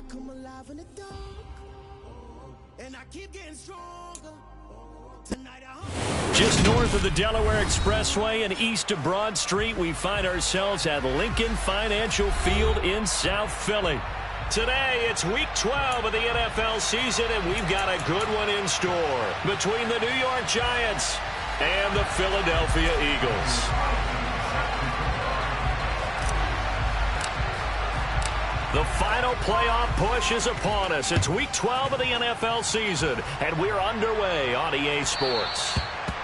come alive in the dark, and I keep getting stronger. Tonight Just north of the Delaware Expressway and east of Broad Street, we find ourselves at Lincoln Financial Field in South Philly. Today, it's Week 12 of the NFL season, and we've got a good one in store between the New York Giants and the Philadelphia Eagles. The final playoff push is upon us. It's Week 12 of the NFL season, and we're underway on EA Sports.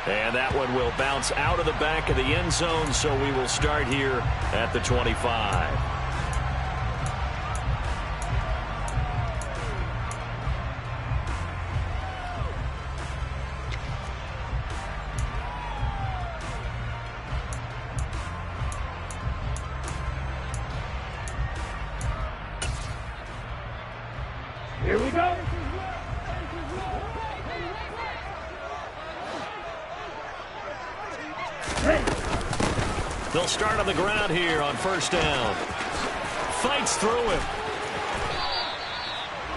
And that one will bounce out of the back of the end zone, so we will start here at the 25. Here we go. They'll start on the ground here on first down. Fights through him.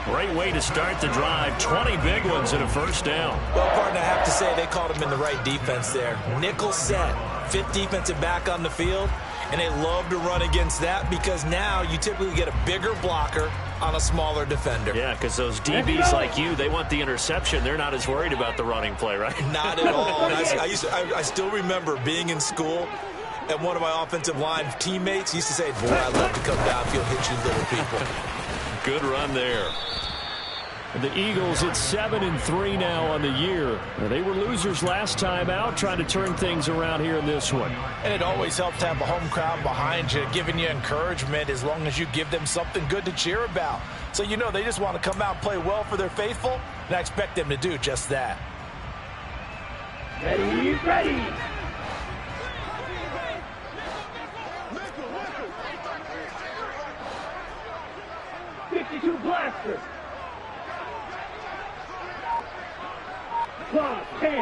Great way to start the drive. 20 big ones in a first down. Well, partner, I have to say they called him in the right defense there. Nickel set. Fifth defensive back on the field. And they love to run against that because now you typically get a bigger blocker on a smaller defender. Yeah, because those DBs like you, they want the interception. They're not as worried about the running play, right? Not at all. I still remember being in school, and one of my offensive line teammates used to say, boy, I'd love to come downfield, hit you little people. Good run there. The Eagles at 7-3 now on the year. They were losers last time out, trying to turn things around here in this one. And it always helps to have a home crowd behind you, giving you encouragement as long as you give them something good to cheer about. So you know they just want to come out and play well for their faithful, and I expect them to do just that. Ready, ready. Blaster. 10.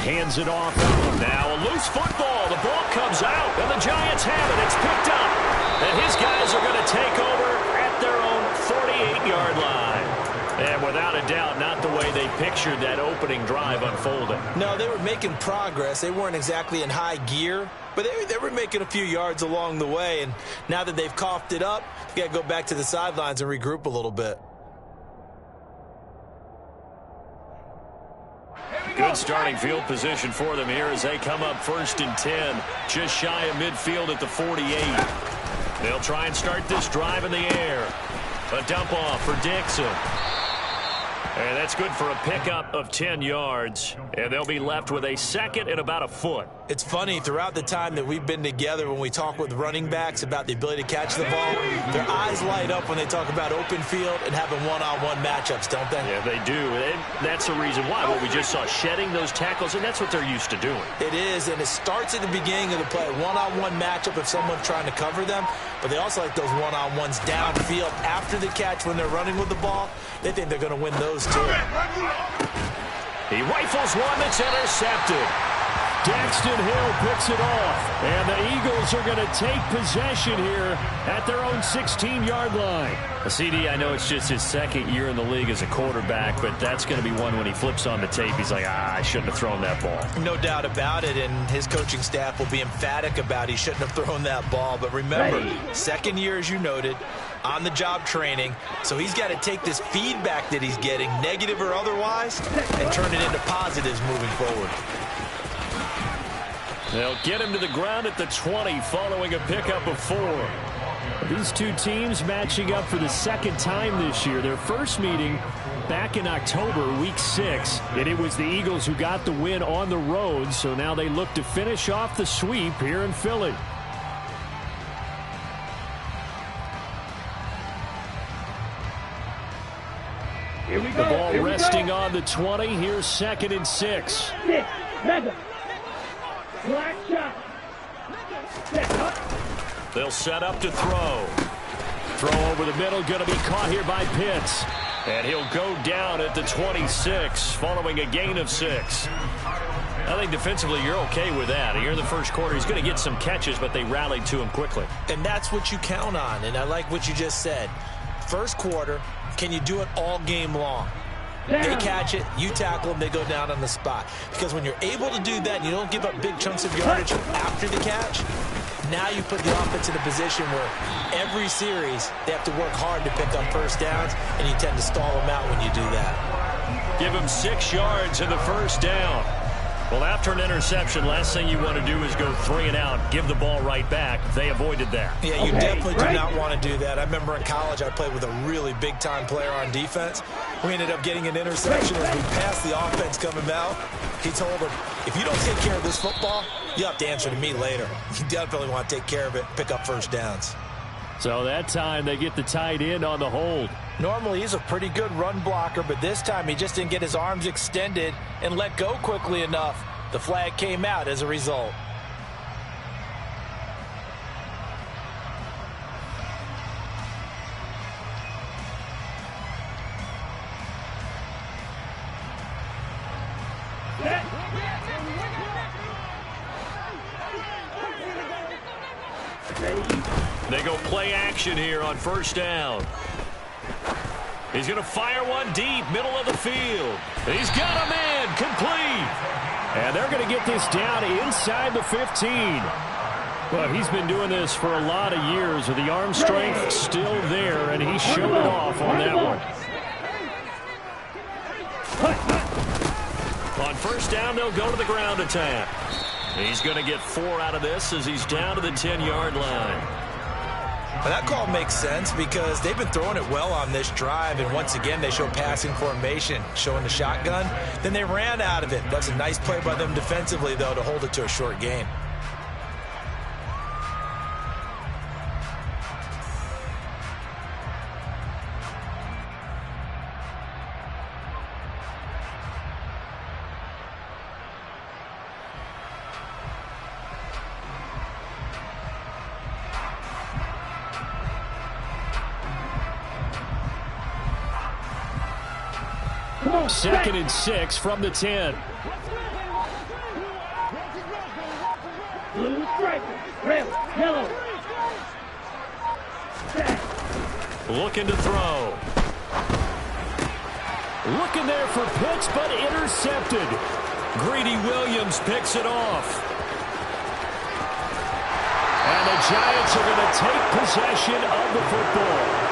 Hands it off. Now a loose football. The ball comes out, and the Giants have it. It's picked up. And his guys are going to take over at their own 48-yard line. And without a doubt, not the way they pictured that opening drive unfolding. No, they were making progress. They weren't exactly in high gear, but they were making a few yards along the way. And now that they've coughed it up, you got to go back to the sidelines and regroup a little bit. Good starting field position for them here as they come up 1st and 10, just shy of midfield at the 48. They'll try and start this drive in the air. A dump off for Dixon. And that's good for a pickup of 10 yards. And they'll be left with a second and about a foot. It's funny, throughout the time that we've been together, when we talk with running backs about the ability to catch the ball, their eyes light up when they talk about open field and having one-on-one matchups, don't they? Yeah, they do. And that's the reason why. What we just saw, shedding those tackles, and that's what they're used to doing. It is, and it starts at the beginning of the play. One-on-one matchup if someone's trying to cover them, but they also like those one-on-ones downfield after the catch when they're running with the ball. They think they're going to win those too. He rifles one that's intercepted. Daxton Hill picks it off, and the Eagles are going to take possession here at their own 16-yard line. CD, I know it's just his second year in the league as a quarterback, but that's going to be one when he flips on the tape. He's like, I shouldn't have thrown that ball. No doubt about it, and his coaching staff will be emphatic about he shouldn't have thrown that ball. But remember, second year, as you noted, on-the-job training, so he's got to take this feedback that he's getting, negative or otherwise, and turn it into positives moving forward. They'll get him to the ground at the 20 following a pickup of 4. These two teams matching up for the second time this year. Their first meeting back in October, week 6, and it was the Eagles who got the win on the road, so now they look to finish off the sweep here in Philly. Here we go. The ball resting on the 20. Here's 2nd and 6. Mega. Black shot. They'll set up to throw. Throw over the middle, going to be caught here by Pitts. And he'll go down at the 26 following a gain of 6. I think defensively you're okay with that. Here in the first quarter, he's going to get some catches, but they rallied to him quickly. And that's what you count on, and I like what you just said. First quarter, can you do it all game long? They catch it, you tackle them, they go down on the spot. Because when you're able to do that and you don't give up big chunks of yardage after the catch, now you put the offense in a position where every series they have to work hard to pick up first downs, and you tend to stall them out when you do that. Give him 6 yards in the first down. Well, after an interception, last thing you want to do is go 3 and out, give the ball right back. They avoided that. Yeah, you definitely do not want to do that. I remember in college I played with a really big-time player on defense. We ended up getting an interception as we passed the offense coming out. He told him, if you don't take care of this football, you have to answer to me later. You definitely want to take care of it, pick up first downs. So that time they get the tight end on the hold. Normally he's a pretty good run blocker, but this time he just didn't get his arms extended and let go quickly enough. The flag came out as a result. They go play action here on first down. He's going to fire one deep, middle of the field. He's got him in, complete. And they're going to get this down inside the 15. Well, he's been doing this for a lot of years with the arm strength still there, and he showed it off on that one. On first down, they'll go to the ground attack. He's going to get 4 out of this as he's down to the 10-yard line. Well, that call makes sense because they've been throwing it well on this drive, and once again they show passing formation, showing the shotgun. Then they ran out of it. That's a nice play by them defensively, though, to hold it to a short gain. Second and 6 from the 10. Blue stripe, red, yellow. Looking to throw. Looking there for Pitts, but intercepted. Greedy Williams picks it off. And the Giants are going to take possession of the football.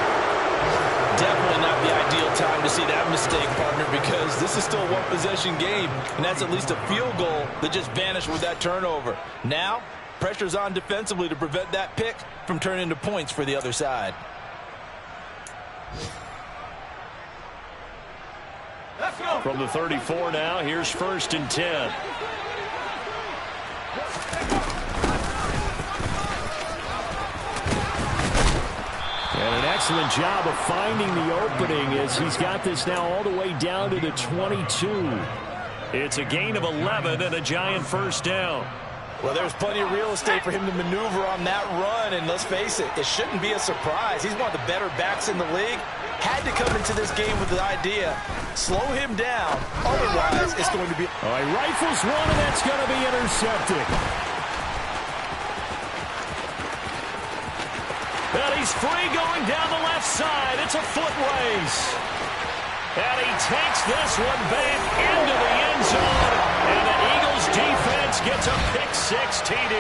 Definitely not the ideal time to see that mistake, partner, because this is still a one-possession game, and that's at least a field goal that just vanished with that turnover. Now, pressure's on defensively to prevent that pick from turning into points for the other side. From the 34 now, here's first and 10. And an excellent job of finding the opening as he's got this now all the way down to the 22. It's a gain of 11 and a Giant first down. Well, there's plenty of real estate for him to maneuver on that run, and let's face it, it shouldn't be a surprise. He's one of the better backs in the league. Had to come into this game with the idea, slow him down, otherwise it's going to be... All right, rifles one, and that's going to be intercepted. And he's free going down the left side. It's a foot race. And he takes this one back into the end zone. And the Eagles defense gets a pick-6 TD.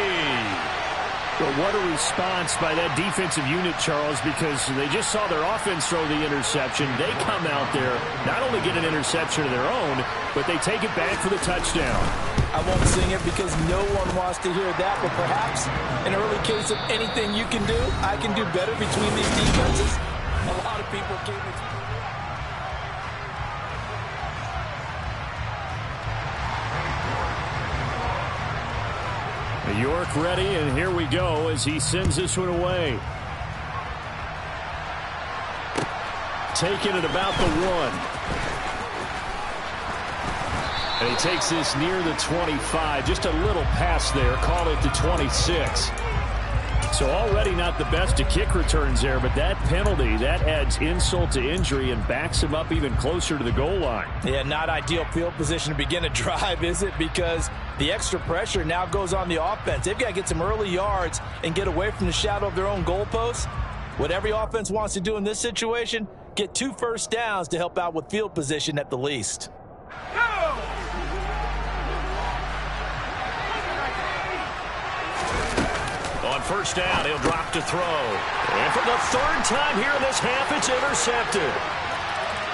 But what a response by that defensive unit, Charles, because they just saw their offense throw the interception. They come out there, not only get an interception of their own, but they take it back for the touchdown. I won't sing it because no one wants to hear that, but perhaps an early case of anything you can do, I can do better between these defenses. A lot of people came into... York ready, and here we go as he sends this one away. Taking it about the 1. And he takes this near the 25. Just a little pass there. Call it the 26. So already not the best of kick returns there, but that penalty, that adds insult to injury and backs him up even closer to the goal line. Yeah, not ideal field position to begin a drive, is it? Because the extra pressure now goes on the offense. They've got to get some early yards and get away from the shadow of their own goalposts. What every offense wants to do in this situation, get 2 first downs to help out with field position at the least. On first down, he'll drop to throw. And for the 3rd time here in this half, it's intercepted.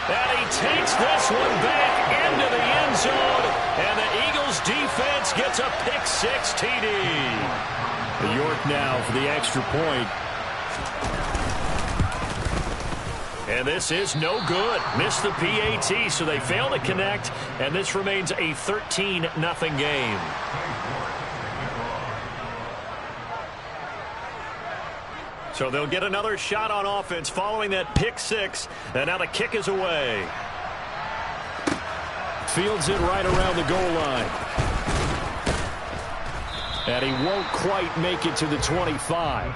And he takes this one back into the end zone. And the Eagles defense gets a pick-6 TD. York now for the extra point. And this is no good. Missed the PAT, so they fail to connect. And this remains a 13-0 game. So they'll get another shot on offense following that pick-6. And now the kick is away. Fields it right around the goal line. And he won't quite make it to the 25.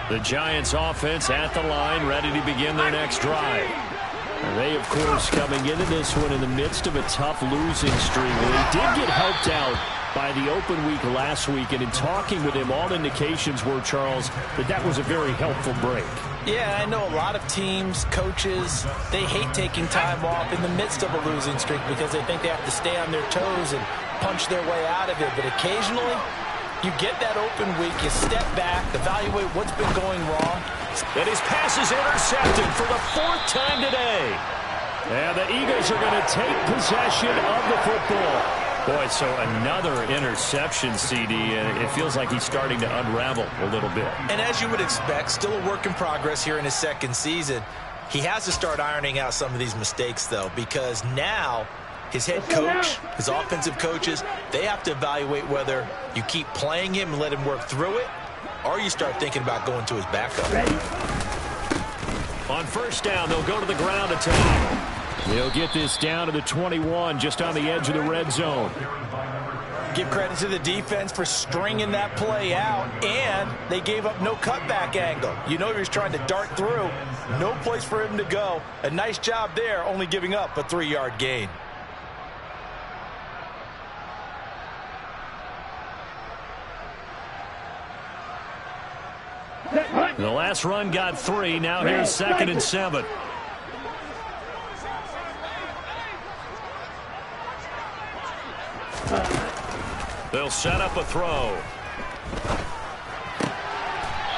The Giants offense at the line, ready to begin their next drive. They, of course, coming into this one in the midst of a tough losing streak. Well, he did get helped out by the open week last week, and in talking with him, all indications were, Charles, that was a very helpful break. Yeah, I know a lot of teams, coaches, they hate taking time off in the midst of a losing streak because they think they have to stay on their toes and punch their way out of it. But occasionally, you get that open week, you step back, evaluate what's been going wrong. And his pass is intercepted for the 4th time today. And the Eagles are going to take possession of the football. Boy, so another interception, CD, and it feels like he's starting to unravel a little bit. And as you would expect, still a work in progress here in his 2nd season. He has to start ironing out some of these mistakes, though, because now his head coach, his offensive coaches, they have to evaluate whether you keep playing him and let him work through it, or you start thinking about going to his backup. On first down, they'll go to the ground attack. They'll get this down to the 21, just on the edge of the red zone. Give credit to the defense for stringing that play out, and they gave up no cutback angle. You know he was trying to dart through. No place for him to go. A nice job there, only giving up a 3-yard gain. The last run got 3. Now here's 2nd and 7. They'll set up a throw.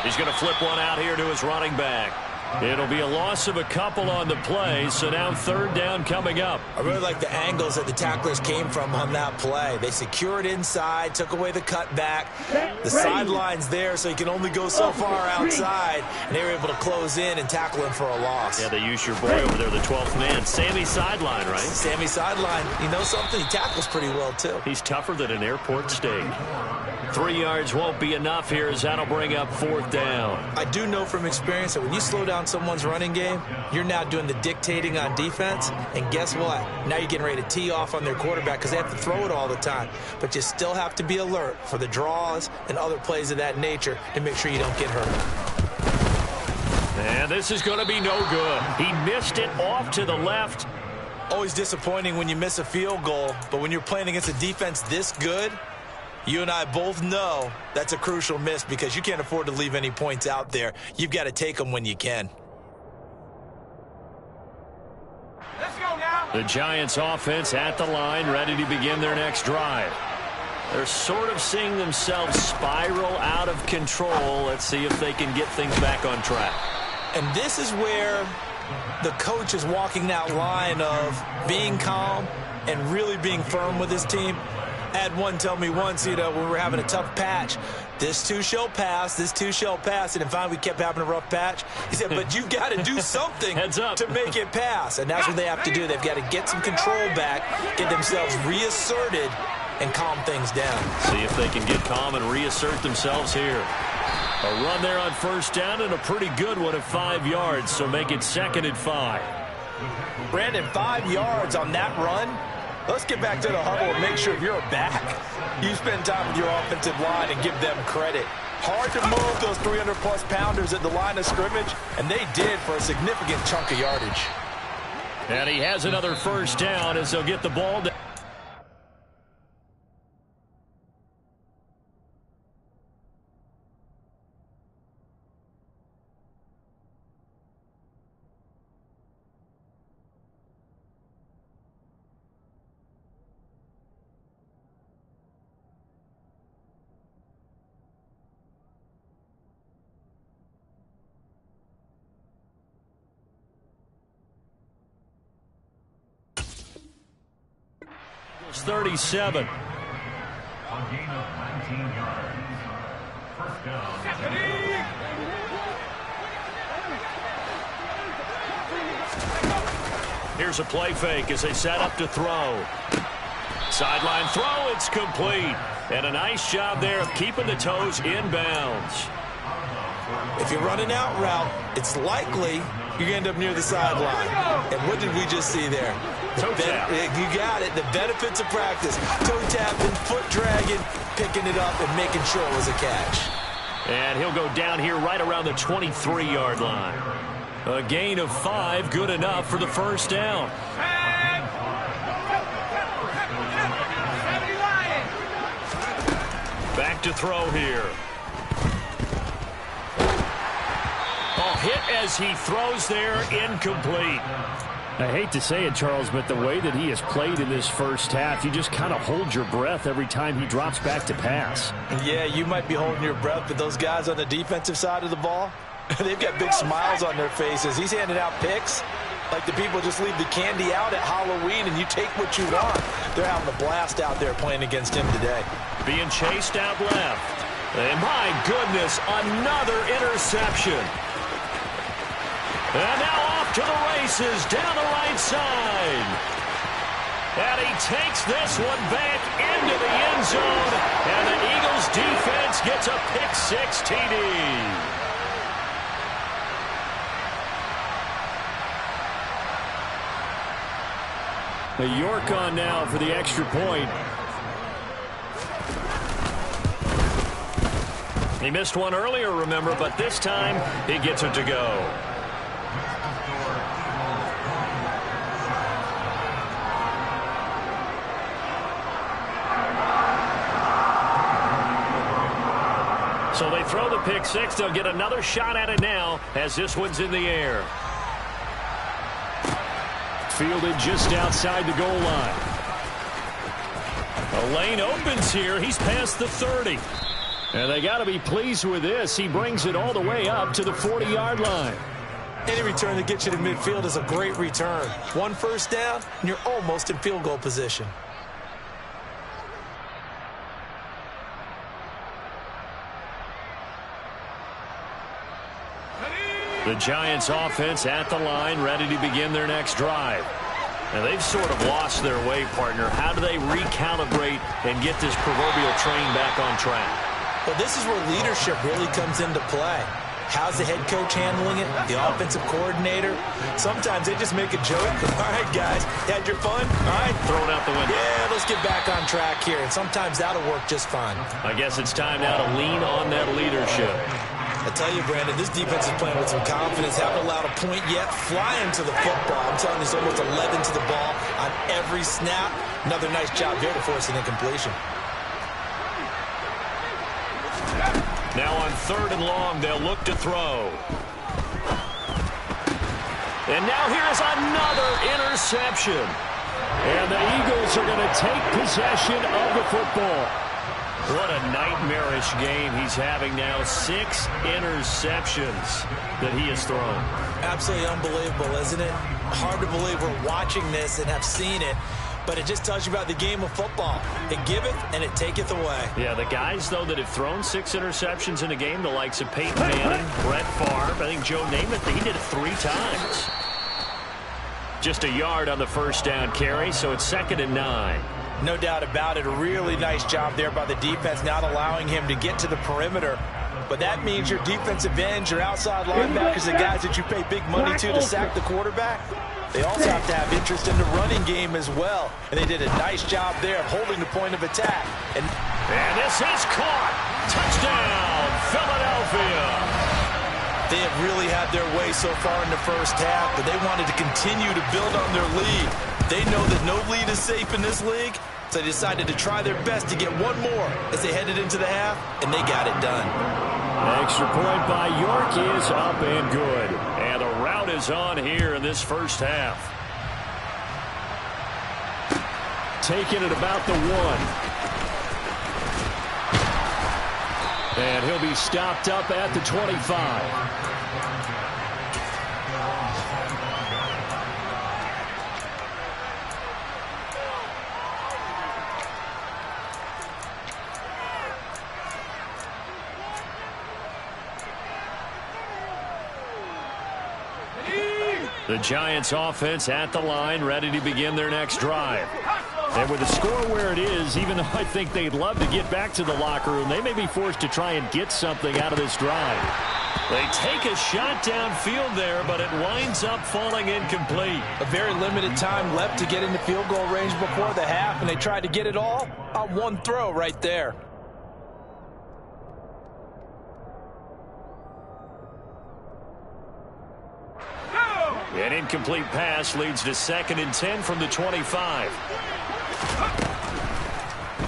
He's going to flip one out here to his running back. It'll be a loss of a couple on the play, so now 3rd down coming up. I really like the angles that the tacklers came from on that play. They secured inside, took away the cutback. The sideline's there, so he can only go so far outside, and they were able to close in and tackle him for a loss. Yeah, they used your boy over there, the 12th man. Sammy Sideline, right? Sammy Sideline. You know something? He tackles pretty well, too. He's tougher than an airport steak. 3 yards won't be enough here as that'll bring up 4th down. I do know from experience that when you slow down someone's running game, you're now doing the dictating on defense, and guess what? Now you're getting ready to tee off on their quarterback because they have to throw it all the time. But you still have to be alert for the draws and other plays of that nature to make sure you don't get hurt. And this is going to be no good. He missed it off to the left. Always disappointing when you miss a field goal, but when you're playing against a defense this good, you and I both know that's a crucial miss because you can't afford to leave any points out there. You've got to take them when you can. Let's go now. The Giants offense at the line, ready to begin their next drive. They're sort of seeing themselves spiral out of control. Let's see if they can get things back on track. And this is where the coach is walking that line of being calm and really being firm with his team. I had one tell me once, when we were having a tough patch, this too shall pass, this too shall pass. And finally we kept having a rough patch. He said, but you've got to do something to make it pass. And that's what they have to do. They've got to get some control back, get themselves reasserted, and calm things down. See if they can get calm and reassert themselves here. A run there on first down and a pretty good one at 5 yards, so make it 2nd and 5. Brandon, 5 yards on that run. Let's get back to the huddle and make sure you're back. You spend time with your offensive line and give them credit. Hard to move those 300-plus pounders at the line of scrimmage, and they did for a significant chunk of yardage. And he has another first down as they'll get the ball down. It's 37. A gain of 19 yards. First down. Here's a play fake as they set up to throw. Sideline throw, it's complete. And a nice job there of keeping the toes in bounds. If you run an out route, it's likely you're going to end up near the sideline. And what did we just see there? Toe tap. You got it. The benefits of practice. Toe tapping, foot dragging, picking it up, and making sure it was a catch. And he'll go down here right around the 23-yard line. A gain of 5, good enough for the first down. Back to throw here. Oh, hit as he throws there, incomplete. I hate to say it, Charles, but the way that he has played in this first half, you just kind of hold your breath every time he drops back to pass. Yeah, you might be holding your breath, but those guys on the defensive side of the ball, they've got big smiles on their faces. He's handing out picks like the people just leave the candy out at Halloween and you take what you want. They're having a blast out there playing against him today. Being chased out left. And my goodness, another interception. And now off to the races down the right side. And he takes this one back into the end zone. And the Eagles defense gets a pick-6 TD. A York on now for the extra point. He missed one earlier, remember, but this time he gets it to go. So they throw the pick-6. They'll get another shot at it now as this one's in the air. Fielded just outside the goal line. A lane opens here. He's past the 30. And they got to be pleased with this. He brings it all the way up to the 40-yard line. Any return that gets you to midfield is a great return. One first down, and you're almost in field goal position. The Giants offense at the line, ready to begin their next drive. Now they've sort of lost their way, partner. How do they recalibrate and get this proverbial train back on track? Well, this is where leadership really comes into play. How's the head coach handling it? The offensive coordinator? Sometimes they just make a joke. All right, guys, had your fun? All right. Throw it out the window. Yeah, let's get back on track here. And sometimes that'll work just fine. I guess it's time now to lean on that leadership. I tell you, Brandon, this defense is playing with some confidence. Haven't allowed a point yet. Flying to the football. I'm telling you, it's almost 11 to the ball on every snap. Another nice job here to force an incompletion. Now on 3rd and long, they'll look to throw. And now here's another interception. And the Eagles are going to take possession of the football. What a nightmarish game he's having now. 6 interceptions that he has thrown. Absolutely unbelievable, isn't it? Hard to believe we're watching this and have seen it. But it just tells you about the game of football. It giveth and it taketh away. Yeah, the guys, though, that have thrown 6 interceptions in a game, the likes of Peyton Manning, Brett Favre, I think Joe Namath, he did it 3 times. Just a yard on the first down carry, so it's 2nd and 9. No doubt about it. A really nice job there by the defense, not allowing him to get to the perimeter. But that means your defensive ends, your outside linebackers, the guys that you pay big money to sack the quarterback, They also have to have interest in the running game as well. And they did a nice job there of holding the point of attack. And this is caught. Touchdown, Philadelphia. They have really had their way so far in the first half, but they wanted to continue to build on their lead. They know that no lead is safe in this league, so they decided to try their best to get one more as they headed into the half, and they got it done. Extra point by York is up and good. And the rout is on here in this first half. Taking it about the 1. And he'll be stopped up at the 25. The Giants offense at the line, ready to begin their next drive. And with the score where it is, even though I think they'd love to get back to the locker room, they may be forced to try and get something out of this drive. They take a shot downfield there, but it winds up falling incomplete. A very limited time left to get into field goal range before the half, and they tried to get it all on one throw right there. An incomplete pass leads to 2nd and 10 from the 25.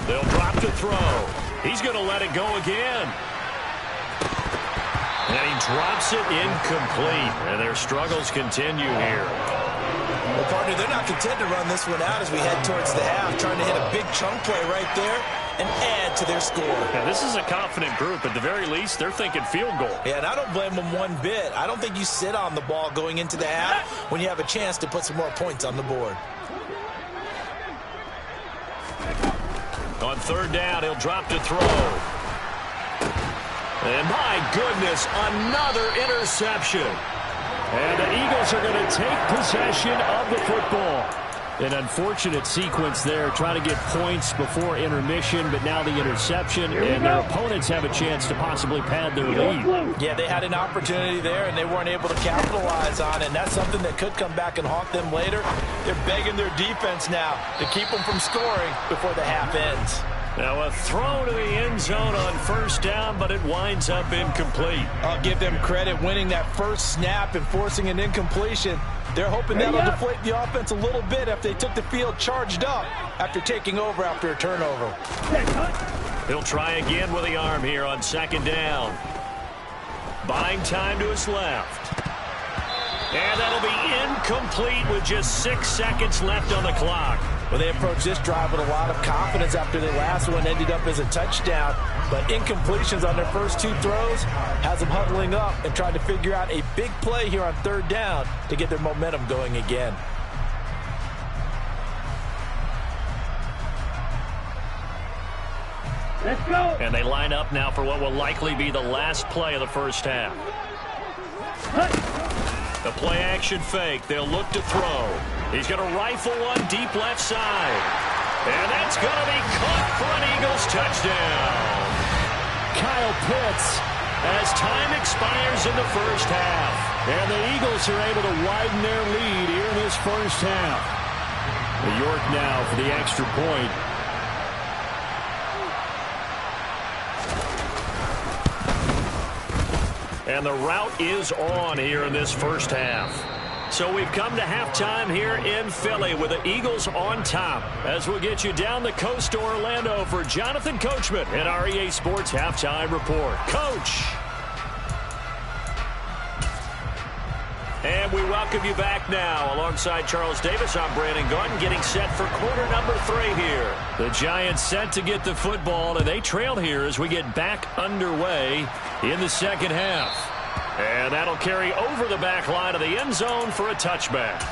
They'll drop to throw. He's going to let it go again. And he drops it incomplete. And their struggles continue here. Well, partner, they're not content to run this one out as we head towards the half, trying to hit a big chunk play right there and add to their score. Yeah, this is a confident group. At the very least, they're thinking field goal. Yeah, and I don't blame them one bit. I don't think you sit on the ball going into the half when you have a chance to put some more points on the board. On 3rd down, he'll drop to throw. And my goodness, another interception. And the Eagles are going to take possession of the football. An unfortunate sequence there, trying to get points before intermission, but now the interception, and their opponents have a chance to possibly pad their lead. Yeah, they had an opportunity there, and they weren't able to capitalize on it, and that's something that could come back and haunt them later. They're begging their defense now to keep them from scoring before the half ends. Now a throw to the end zone on 1st down, but it winds up incomplete. I'll give them credit winning that first snap and forcing an incompletion. They're hoping that'll deflate the offense a little bit if they took the field charged up after taking over after a turnover. He'll try again with the arm here on 2nd down. Buying time to his left. And that'll be incomplete with just 6 seconds left on the clock. Well, they approached this drive with a lot of confidence after their last one ended up as a touchdown. But incompletions on their first 2 throws has them huddling up and trying to figure out a big play here on 3rd down to get their momentum going again. Let's go. And they line up now for what will likely be the last play of the first half. The play action fake. They'll look to throw. He's going to rifle one deep left side. And that's going to be caught for an Eagles touchdown. Kyle Pitts as time expires in the first half. And the Eagles are able to widen their lead here in this first half. York now for the extra point. And the rout is on here in this first half. So we've come to halftime here in Philly with the Eagles on top. As we'll get you down the coast to Orlando for Jonathan Coachman and our EA Sports Halftime Report. Coach! And we welcome you back now. Alongside Charles Davis, I'm Brandon Gordon, getting set for quarter number 3 here. The Giants set to get the football, and they trail here as we get back underway in the second half. And that'll carry over the back line of the end zone for a touchback.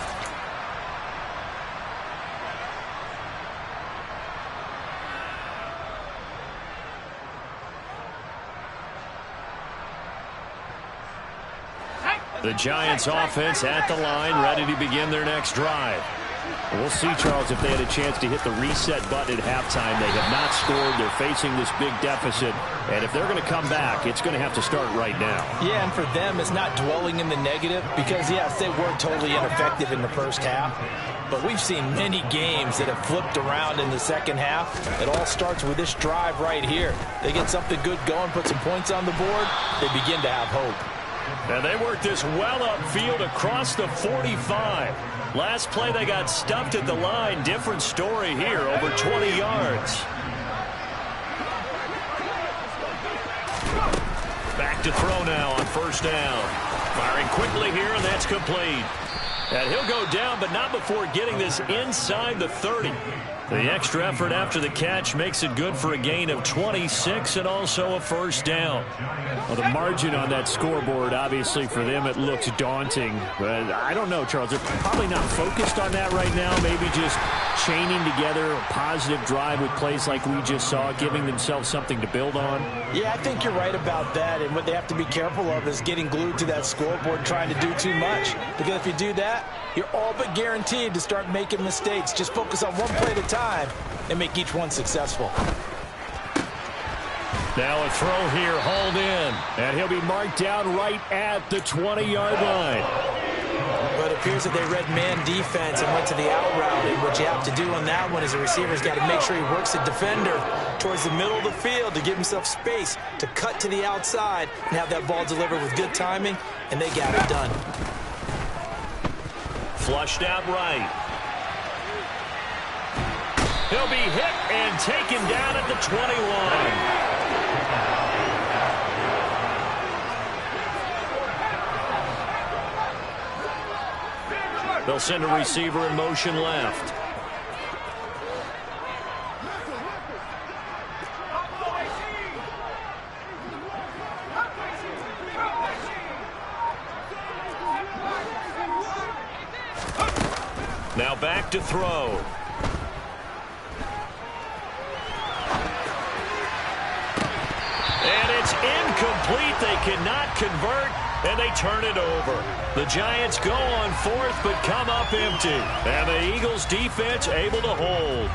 The Giants offense at the line, ready to begin their next drive. We'll see, Charles, if they had a chance to hit the reset button at halftime. They have not scored. They're facing this big deficit. And if they're going to come back, it's going to have to start right now. Yeah, and for them, it's not dwelling in the negative because, yes, they were totally ineffective in the first half. But we've seen many games that have flipped around in the second half. It all starts with this drive right here. They get something good going, put some points on the board, they begin to have hope. And they work this well upfield across the 45. Last play, they got stuffed at the line. Different story here, over 20 yards. Back to throw now on first down. Firing quickly here, and that's complete. And he'll go down, but not before getting this inside the 30. The extra effort after the catch makes it good for a gain of 26 and also a first down. Well, the margin on that scoreboard, obviously for them, it looks daunting. But I don't know, Charles. They're probably not focused on that right now. Maybe just chaining together a positive drive with plays like we just saw, giving themselves something to build on. Yeah, I think you're right about that. And what they have to be careful of is getting glued to that scoreboard, trying to do too much. Because if you do that, you're all but guaranteed to start making mistakes. Just focus on one play at a time and make each one successful. Now a throw here, hauled in. And he'll be marked down right at the 20-yard line. But it appears that they read man defense and went to the out route. And what you have to do on that one is the receiver's got to make sure he works the defender towards the middle of the field to give himself space to cut to the outside and have that ball delivered with good timing, and they got it done. Flushed out right. He'll be hit and taken down at the 21. They'll send a receiver in motion left. Now back to throw. And it's incomplete. They cannot convert, and they turn it over. The Giants go on fourth, but come up empty. And the Eagles defense able to hold.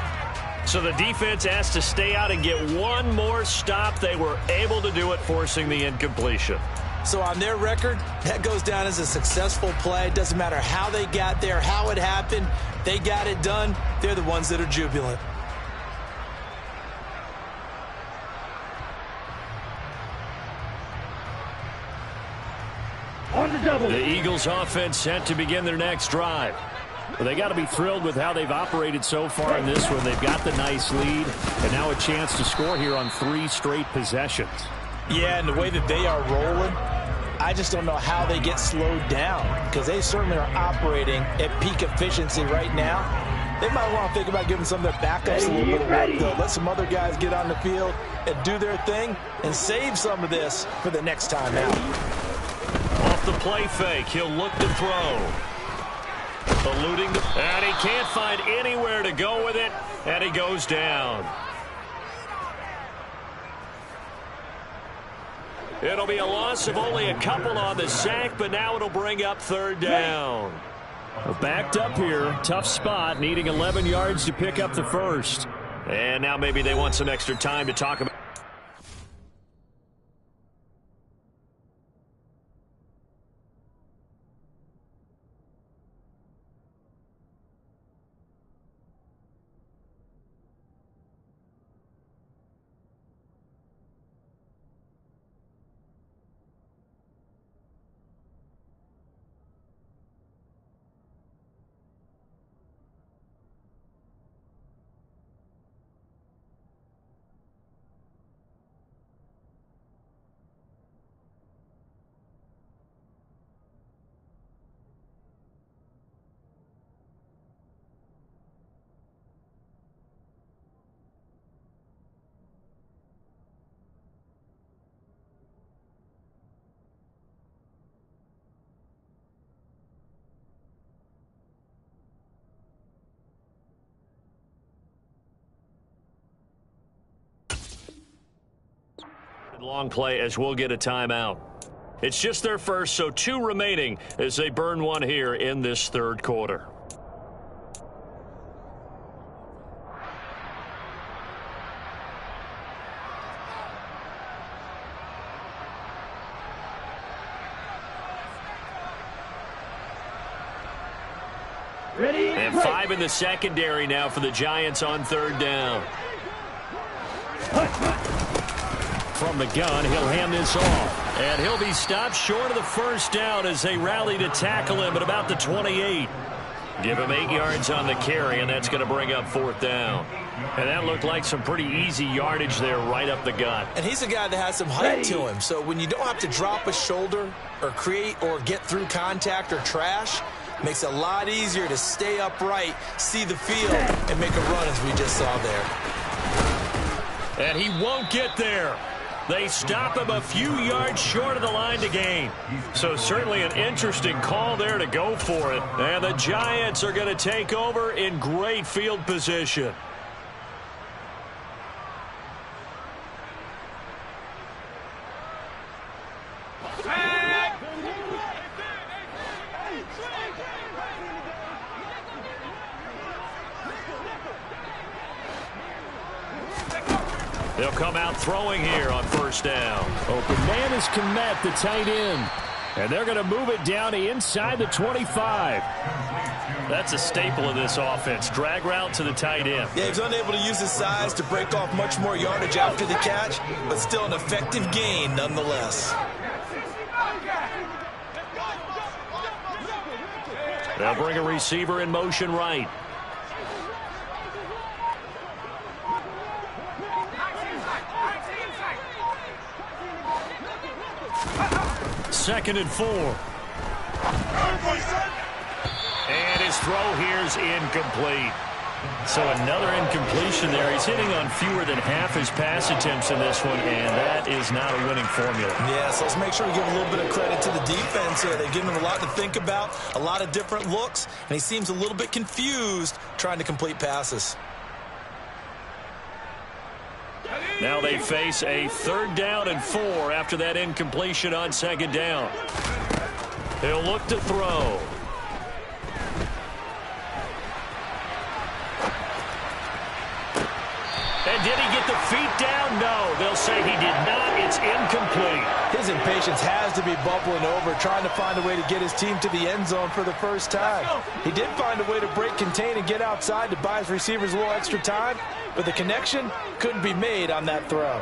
So the defense has to stay out and get one more stop. They were able to do it, forcing the incompletion. So on their record, that goes down as a successful play. It doesn't matter how they got there, how it happened. They got it done. They're the ones that are jubilant. The Eagles offense set to begin their next drive. Well, they got to be thrilled with how they've operated so far in this one. They've got the nice lead, and now a chance to score here on 3 straight possessions. Yeah, and the way that they are rolling, I just don't know how they get slowed down, because they certainly are operating at peak efficiency right now. They might want to think about giving some of their backups a little bit of work, though. Let some other guys get on the field and do their thing and save some of this for the next time out. Off the play fake, he'll look to throw. Eluding, and he can't find anywhere to go with it, and he goes down. It'll be a loss of only a couple on the sack, but now it'll bring up third down. Backed up here, tough spot, needing 11 yards to pick up the first. And now maybe they want some extra time to talk about. Long play as we'll get a timeout. It's just their first, so 2 remaining as they burn one here in this third quarter. And 5 in the secondary now for the Giants on third down. From the gun, he'll hand this off. And he'll be stopped short of the first down as they rally to tackle him at about the 28. Give him 8 yards on the carry, and that's going to bring up fourth down. And that looked like some pretty easy yardage there right up the gut. And he's a guy that has some height to him. So when you don't have to drop a shoulder or create or get through contact or trash, makes it a lot easier to stay upright, see the field, and make a run as we just saw there. And he won't get there. They stop him a few yards short of the line to gain. So certainly an interesting call there to go for it. And the Giants are going to take over in great field position. They'll come out throwing here on first down. Open man is Kmet, the tight end. And they're going to move it down to inside the 25. That's a staple of this offense. Drag route to the tight end. Yeah, he's unable to use his size to break off much more yardage after the catch, but still an effective gain nonetheless. They'll bring a receiver in motion right. Second and 4. And his throw here is incomplete. So another incompletion there. He's hitting on fewer than half his pass attempts in this one, and that is not a winning formula. Yeah, so let's make sure we give a little bit of credit to the defense here. They've given him a lot to think about, a lot of different looks, and he seems a little bit confused trying to complete passes. Now they face a third down and 4 after that incompletion on second down. He'll look to throw. And did he get the feet down? No, they'll say he did not. It's incomplete. His impatience has to be bubbling over, trying to find a way to get his team to the end zone for the first time. He did find a way to break contain and get outside to buy his receivers a little extra time, but the connection couldn't be made on that throw.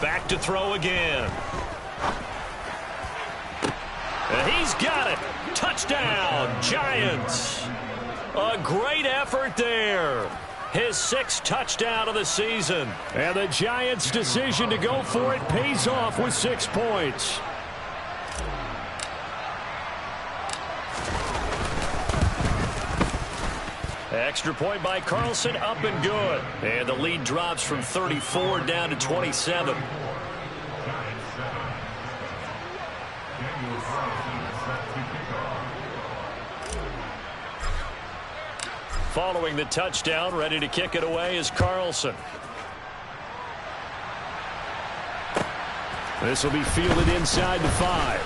Back to throw again. And he's got it. Touchdown, Giants. A great effort there. His 6th touchdown of the season. And the Giants' decision to go for it pays off with 6 points. Extra point by Carlson, up and good. And the lead drops from 34 down to 27. Following the touchdown, ready to kick it away is Carlson. This will be fielded inside the 5.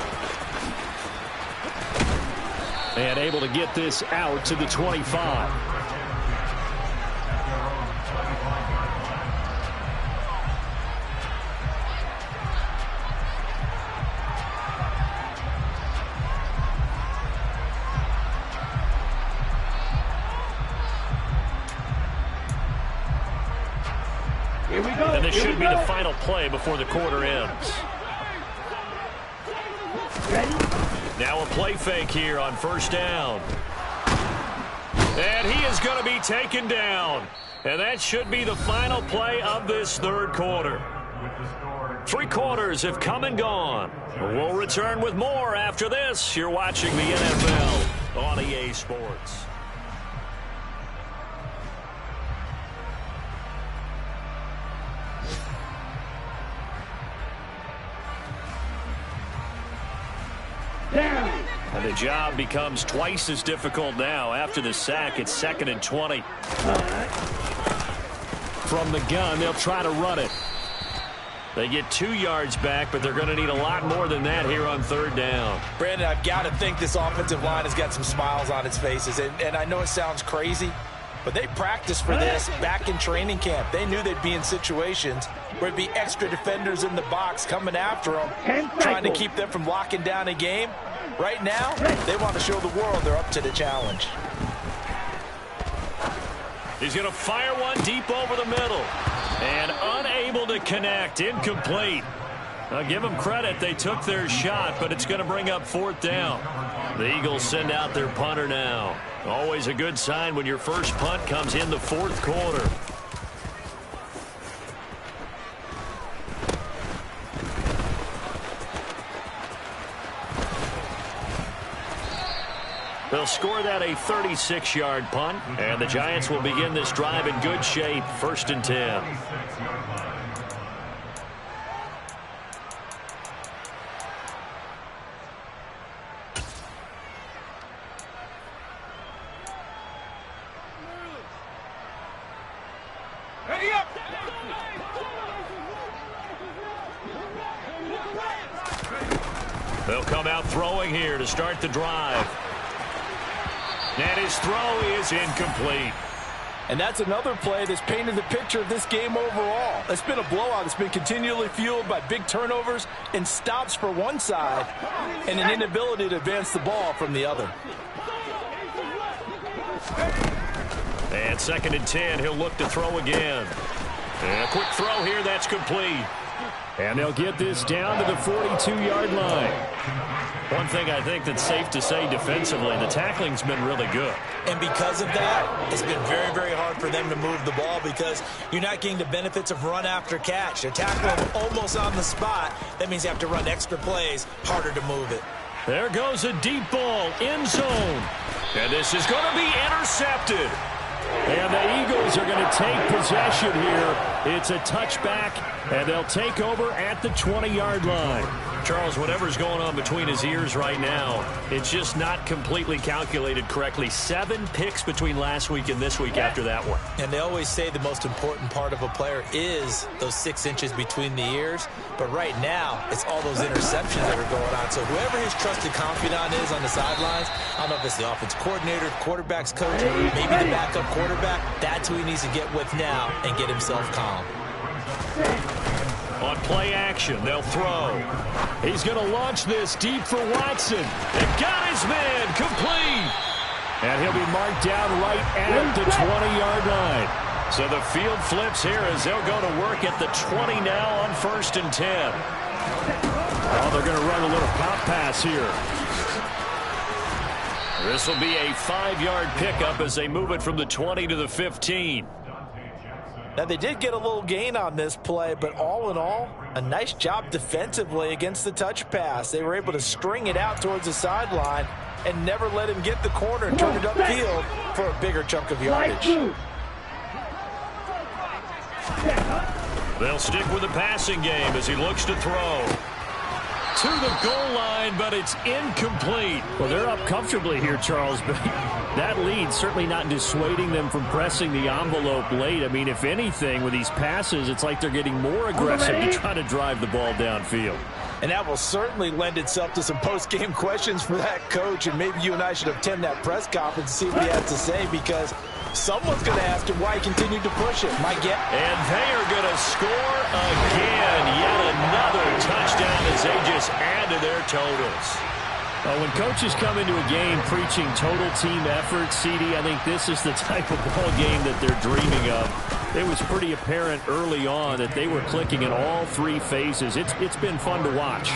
And able to get this out to the 25. And this should be the final play before the quarter ends. Now a play fake here on first down. And he is going to be taken down. And that should be the final play of this third quarter. 3 quarters have come and gone. We'll return with more after this. You're watching the NFL on EA Sports. And the job becomes twice as difficult now. After the sack, it's 2nd and 20. From the gun, they'll try to run it. They get 2 yards back, but they're going to need a lot more than that here on third down. Brandon, I've got to think this offensive line has got some smiles on its faces. And I know it sounds crazy, But they practiced for this back in training camp. They knew they'd be in situations where it'd be extra defenders in the box coming after them, trying to keep them from locking down a game. Right now, they want to show the world they're up to the challenge. He's going to fire one deep over the middle. And unable to connect. Incomplete. I'll give them credit. They took their shot, but it's going to bring up 4th down. The Eagles send out their punter now. Always a good sign when your first punt comes in the 4th quarter. They'll score that a 36-yard punt, and the Giants will begin this drive in good shape, 1st and 10. Ready up! They'll come out throwing here to start the drive. And his throw is incomplete. And that's another play that's painted the picture of this game overall. It's been a blowout. It's been continually fueled by big turnovers and stops for one side and an inability to advance the ball from the other. And 2nd and 10, he'll look to throw again. And a quick throw here, that's complete. And they'll get this down to the 42-yard line. One thing I think that's safe to say defensively, the tackling's been really good. And because of that, it's been very, very hard for them to move the ball because you're not getting the benefits of run after catch. They're tackling almost on the spot. That means you have to run extra plays, harder to move it. There goes a deep ball, end zone. And this is going to be intercepted. And the Eagles are going to take possession here. It's a touchback, and they'll take over at the 20-yard line. Charles, whatever's going on between his ears right now, it's just not completely calculated correctly. 7 picks between last week and this week after that one. And they always say the most important part of a player is those 6 inches between the ears. But right now, it's all those interceptions that are going on. So whoever his trusted confidant is on the sidelines, I don't know if it's the offensive coordinator, quarterback's coach, maybe the backup quarterback, that's who he needs to get with now and get himself calm. On play action, they'll throw. He's going to launch this deep for Watson. And got his man complete. And he'll be marked down right at the 20-yard line. So the field flips here as they'll go to work at the 20 now on 1st and 10. Oh, they're going to run a little pop pass here. This will be a 5-yard pickup as they move it from the 20 to the 15. Now, they did get a little gain on this play, but all in all, a nice job defensively against the touch pass. They were able to string it out towards the sideline and never let him get the corner and turn it upfield for a bigger chunk of yardage. They'll stick with the passing game as he looks to throw. To the goal line, but it's incomplete. Well, they're up comfortably here, Charles, but that lead certainly not dissuading them from pressing the envelope late. I mean, if anything, with these passes, it's like they're getting more aggressive to try to drive the ball downfield. And that will certainly lend itself to some post-game questions for that coach, and maybe you and I should attend that press conference and see what he has to say, because someone's going to ask him why he continued to push it. My guess. And they are going to score again. Yet another touchdown as they just add to their totals. When coaches come into a game preaching total team effort, CD, I think this is the type of ball game that they're dreaming of. It was pretty apparent early on that they were clicking in all 3 phases. It's been fun to watch.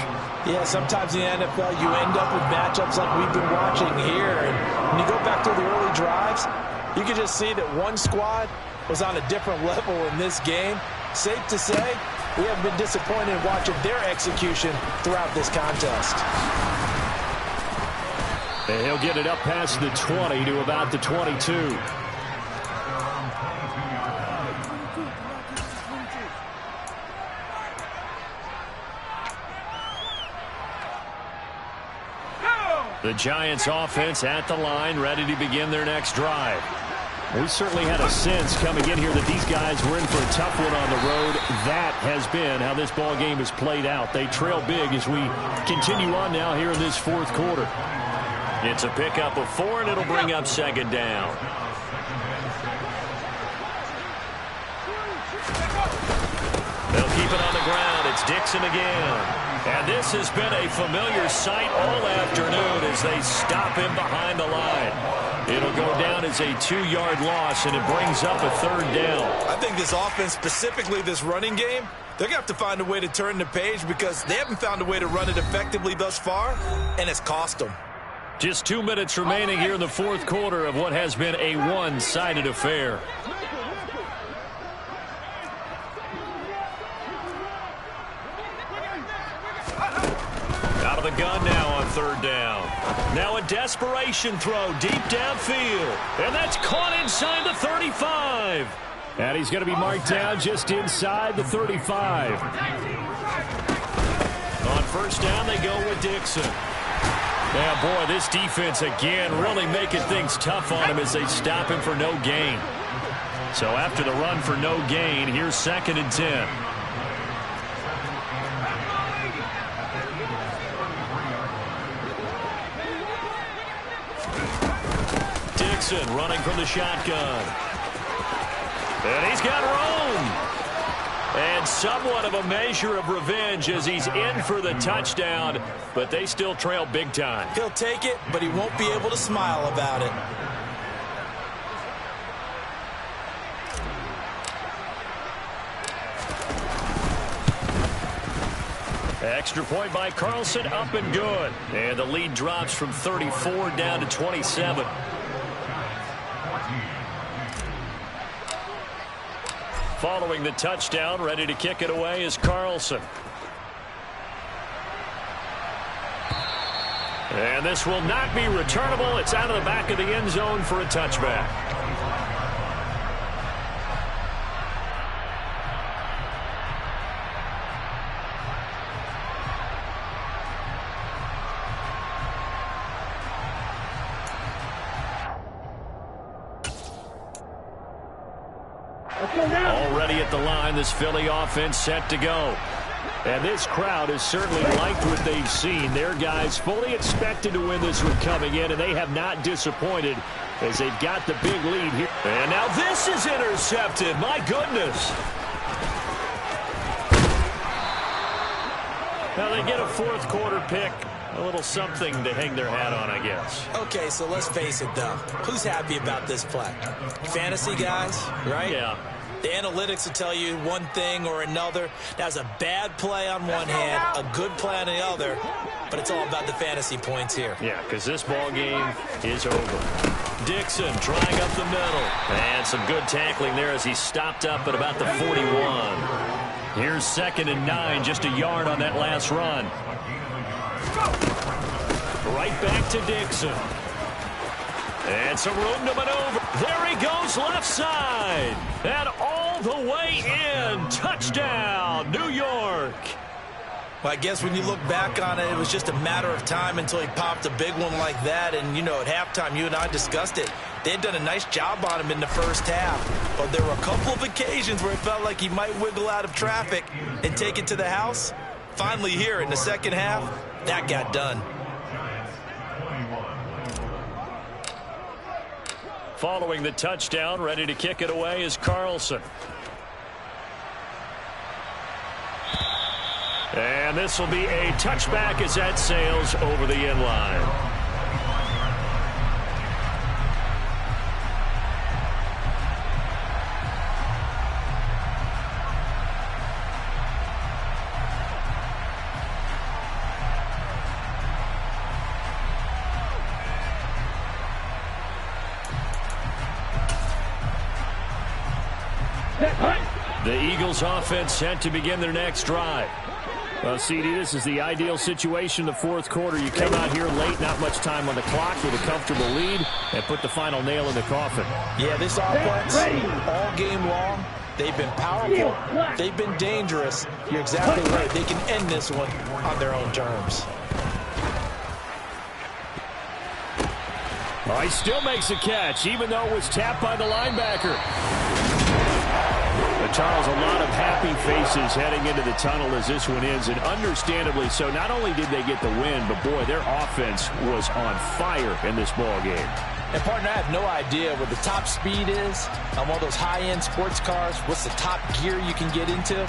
Yeah, sometimes in the NFL you end up with matchups like we've been watching here. And when you go back to the early drives, you can just see that one squad was on a different level in this game. Safe to say, we haven't been disappointed in watching their execution throughout this contest. And he'll get it up past the 20 to about the 22. The Giants offense at the line, ready to begin their next drive. We certainly had a sense coming in here that these guys were in for a tough one on the road. That has been how this ball game has played out. They trail big as we continue on now here in this 4th quarter. It's a pickup of 4, and it'll bring up 2nd down. keep it on the ground. It's Dixon again. And this has been a familiar sight all afternoon as they stop him behind the line. It'll go down as a 2-yard loss, and it brings up a 3rd down. I think this offense, specifically this running game, they're going to have to find a way to turn the page because they haven't found a way to run it effectively thus far, and it's cost them. Just 2 minutes remaining here in the 4th quarter of what has been a one-sided affair. Out of the gun now on 3rd down. Now a desperation throw deep downfield. And that's caught inside the 35. And he's going to be marked down just inside the 35. On 1st down, they go with Dixon. Yeah, boy, this defense again really making things tough on him as they stop him for no gain. So after the run for no gain, here's 2nd and 10. Dixon running from the shotgun. And he's got room. And somewhat of a measure of revenge as he's in for the touchdown, but they still trail big time. He'll take it, but he won't be able to smile about it. Extra point by Carlson, up and good. And the lead drops from 34 down to 27. Following the touchdown, ready to kick it away is Carlson. And this will not be returnable. It's out of the back of the end zone for a touchback. Already at the line, this Philly offense set to go. And this crowd has certainly liked what they've seen. Their guys fully expected to win this one coming in, and they have not disappointed as they've got the big lead here. And now this is intercepted. My goodness. Now they get a 4th quarter pick. A little something to hang their hat on, I guess. Okay, so let's face it, though. Who's happy about this play? Fantasy guys, right? Yeah. The analytics will tell you one thing or another. That's a bad play on one hand, a good play on the other, but it's all about the fantasy points here. Yeah, because this ball game is over. Dixon trying up the middle. And some good tackling there as he stopped up at about the 41. Here's 2nd and 9, just a yard on that last run. Right back to Dixon. And some room to maneuver. There he goes left side. And all the way in. Touchdown, New York. Well, I guess when you look back on it, it was just a matter of time until he popped a big one like that. And, you know, at halftime, you and I discussed it. They had done a nice job on him in the 1st half. But there were a couple of occasions where it felt like he might wiggle out of traffic and take it to the house. Finally here in the 2nd half, that got done. Following the touchdown, ready to kick it away is Carlson. And this will be a touchback as that sails over the end line. The Eagles offense set to begin their next drive. Well, CD, this is the ideal situation in the 4th quarter. You come out here late, not much time on the clock with a comfortable lead, and put the final nail in the coffin. Yeah, this offense, all game long, they've been powerful. They've been dangerous. You're exactly right. They can end this one on their own terms. Oh, he still makes a catch, even though it was tapped by the linebacker. But Charles, a lot of happy faces heading into the tunnel as this one ends, and understandably so. Not only did they get the win, but boy, their offense was on fire in this ball game. And partner, I have no idea what the top speed is on one of those high-end sports cars. What's the top gear you can get into?